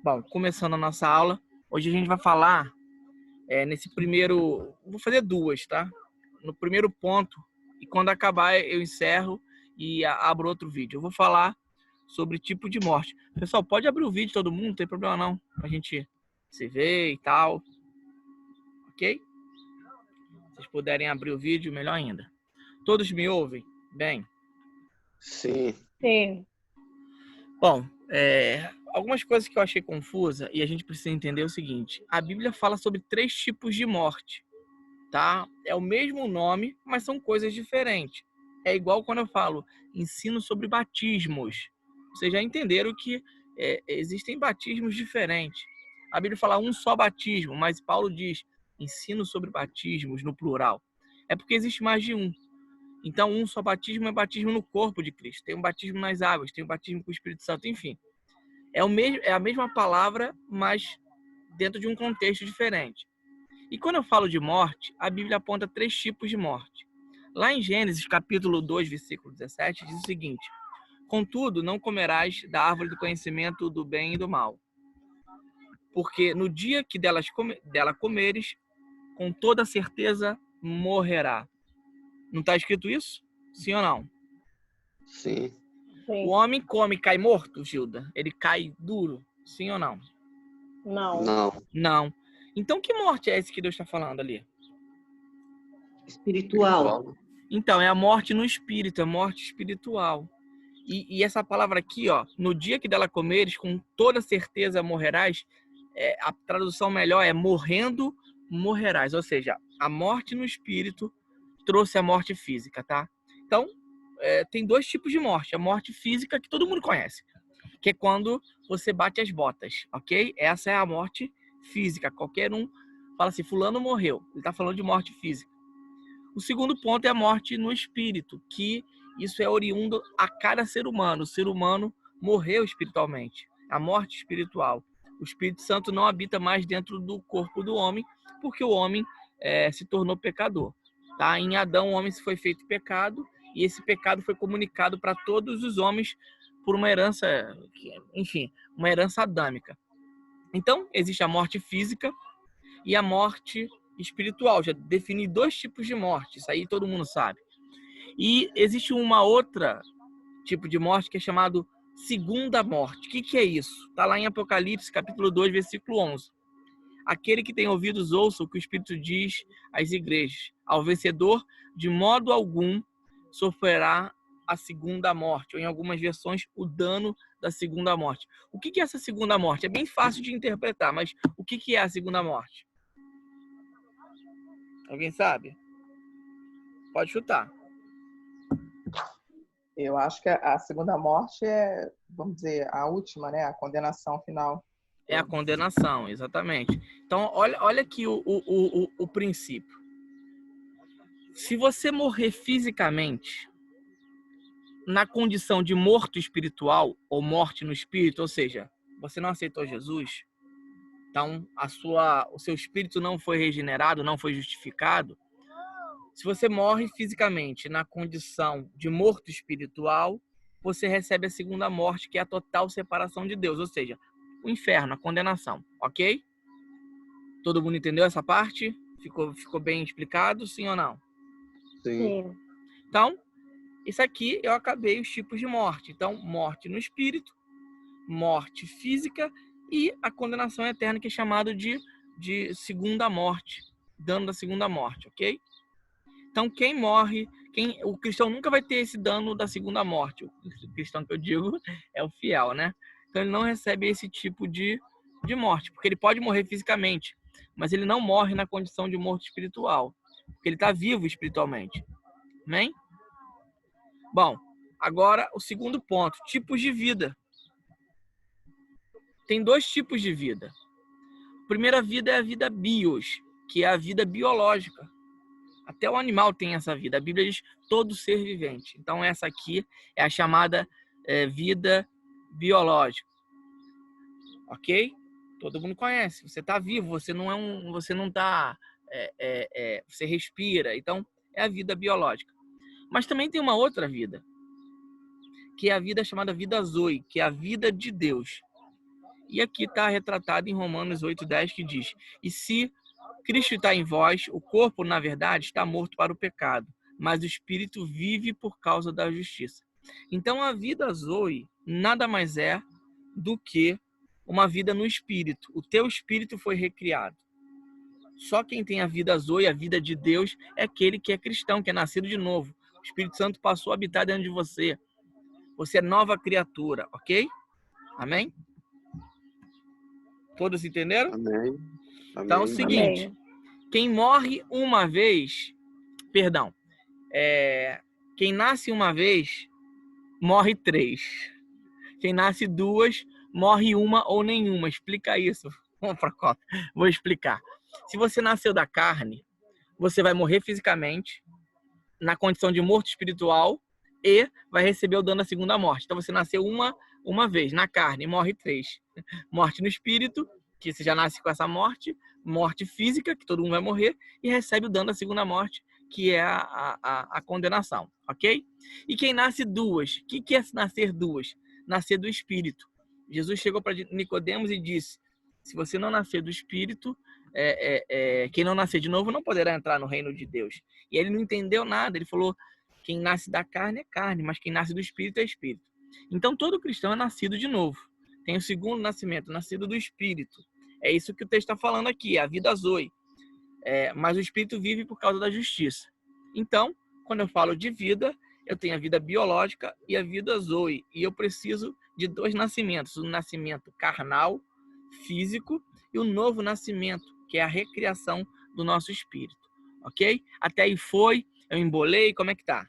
Bom, começando a nossa aula, hoje a gente vai falar nesse primeiro... Vou fazer duas, tá? No primeiro ponto, e quando acabar eu encerro e abro outro vídeo. Eu vou falar sobre tipo de morte. Pessoal, pode abrir o vídeo todo mundo, não tem problema não, pra gente se ver e tal. Ok? Se vocês puderem abrir o vídeo, melhor ainda. Todos me ouvem? Bem? Sim. Sim. Bom, algumas coisas que eu achei confusa e a gente precisa entender é o seguinte. A Bíblia fala sobre 3 tipos de morte, tá? É o mesmo nome, mas são coisas diferentes. É igual quando eu falo ensino sobre batismos. Vocês já entenderam que existem batismos diferentes. A Bíblia fala um só batismo, mas Paulo diz ensino sobre batismos no plural. É porque existe mais de um. Então, um só batismo é batismo no corpo de Cristo. Tem um batismo nas águas, tem um batismo com o Espírito Santo, enfim. É a mesma palavra, mas dentro de um contexto diferente. E quando eu falo de morte, a Bíblia aponta 3 tipos de morte. Lá em Gênesis, capítulo 2, versículo 17, diz o seguinte: contudo, não comerás da árvore do conhecimento do bem e do mal, porque no dia que dela comeres, com toda certeza morrerá. Não está escrito isso? Sim ou não? Sim. Sim. O homem come e cai morto, Gilda? Ele cai duro? Sim ou não? Não. Não. Não. Então, que morte é essa que Deus está falando ali? Espiritual. Então, é a morte no espírito, a morte espiritual. E essa palavra aqui, ó, no dia que dela comeres, com toda certeza morrerás, a tradução melhor é morrendo, morrerás. Ou seja, a morte no espírito trouxe a morte física, tá? Então, tem 2 tipos de morte. A morte física, que todo mundo conhece, que é quando você bate as botas, ok? Essa é a morte física. Qualquer um fala assim, fulano morreu. Ele está falando de morte física. O segundo ponto é a morte no espírito, que isso é oriundo a cada ser humano. O ser humano morreu espiritualmente. A morte espiritual. O Espírito Santo não habita mais dentro do corpo do homem, porque o homem se tornou pecador. Tá? Em Adão, o homem se foi feito pecado, e esse pecado foi comunicado para todos os homens por uma herança, enfim, uma herança adâmica. Então, existe a morte física e a morte espiritual. Já defini 2 tipos de morte, isso aí todo mundo sabe. E existe uma outra tipo de morte que é chamado segunda morte. O que é isso? Está lá em Apocalipse, capítulo 2, versículo 11. Aquele que tem ouvidos ouça o que o Espírito diz às igrejas. Ao vencedor, de modo algum, sofrerá a segunda morte, ou em algumas versões, o dano da segunda morte. O que é essa segunda morte? É bem fácil de interpretar, mas o que é a segunda morte? Alguém sabe? Pode chutar. Eu acho que a segunda morte é, vamos dizer, a última, né? A condenação final. É a condenação, exatamente. Então, olha aqui o princípio. Se você morrer fisicamente, na condição de morto espiritual, ou morte no espírito, ou seja, você não aceitou Jesus, então o seu espírito não foi regenerado, não foi justificado. Se você morre fisicamente na condição de morto espiritual, você recebe a segunda morte, que é a total separação de Deus, ou seja, o inferno, a condenação, ok? Todo mundo entendeu essa parte? Ficou bem explicado, sim ou não? Sim. Sim. Então, isso aqui eu acabei os tipos de morte. Então, morte no espírito, morte física e a condenação eterna, que é chamado de segunda morte, dano da segunda morte, ok? Então, quem morre, o cristão nunca vai ter esse dano da segunda morte. O cristão que eu digo é o fiel, né? Então, ele não recebe esse tipo de morte, porque ele pode morrer fisicamente, mas ele não morre na condição de morto espiritual, porque ele está vivo espiritualmente. Amém? Bom, agora o segundo ponto, tipos de vida. Tem 2 tipos de vida. A primeira vida é a vida bios, que é a vida biológica. Até o animal tem essa vida. A Bíblia diz todo ser vivente. Então, essa aqui é a chamada vida biológica. Ok? Todo mundo conhece. Você está vivo, você não está... você respira. Então, é a vida biológica. Mas também tem uma outra vida, que é a vida chamada vida Zoe, que é a vida de Deus. E aqui está retratado em Romanos 8:10, que diz: e se Cristo está em vós, o corpo, na verdade, está morto para o pecado, mas o espírito vive por causa da justiça. Então, a vida Zoe nada mais é do que uma vida no espírito. O teu espírito foi recriado. Só quem tem a vida Zoe, a vida de Deus, é aquele que é cristão, que é nascido de novo. O Espírito Santo passou a habitar dentro de você. Você é nova criatura, ok? Amém? Todos entenderam? Amém. Então é o Amém. seguinte, quem morre uma vez, perdão, quem nasce uma vez, morre 3. Quem nasce 2, morre 1 ou nenhuma. Explica isso. Vou explicar. Se você nasceu da carne, você vai morrer fisicamente, na condição de morto espiritual, e vai receber o dano da segunda morte. Então você nasceu uma vez na carne, morre 3. Morte no espírito, que você já nasce com essa morte. Morte física, que todo mundo vai morrer, e recebe o dano da segunda morte, que é a condenação, ok? E quem nasce 2, o que é nascer 2? Nascer do espírito. Jesus chegou para Nicodemos e disse: se você não nascer do espírito, quem não nascer de novo não poderá entrar no reino de Deus. E ele não entendeu nada. Ele falou: quem nasce da carne é carne, mas quem nasce do espírito é espírito. Então todo cristão é nascido de novo. Tem o segundo nascimento, nascido do espírito. É isso que o texto está falando aqui, a vida Zoe. Mas o espírito vive por causa da justiça. Então, quando eu falo de vida, eu tenho a vida biológica e a vida Zoe. E eu preciso de 2 nascimentos: um nascimento carnal, físico, e o novo nascimento, que é a recriação do nosso espírito. Ok? Até aí foi, eu embolei, como é que tá?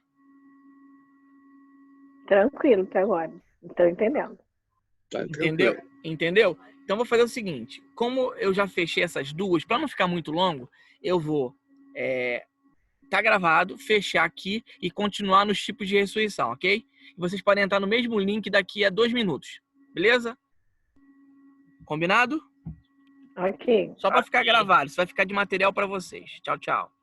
Tranquilo até agora. Estou entendendo. Tá Entendeu? tranquilo. Entendeu? Então vou fazer o seguinte, como eu já fechei essas 2, para não ficar muito longo, eu vou tá gravado, fechar aqui e continuar nos tipos de ressurreição, ok? E vocês podem entrar no mesmo link daqui a 2 minutos, beleza? Combinado? Ok. Só para ficar gravado, isso vai ficar de material para vocês. Tchau, tchau.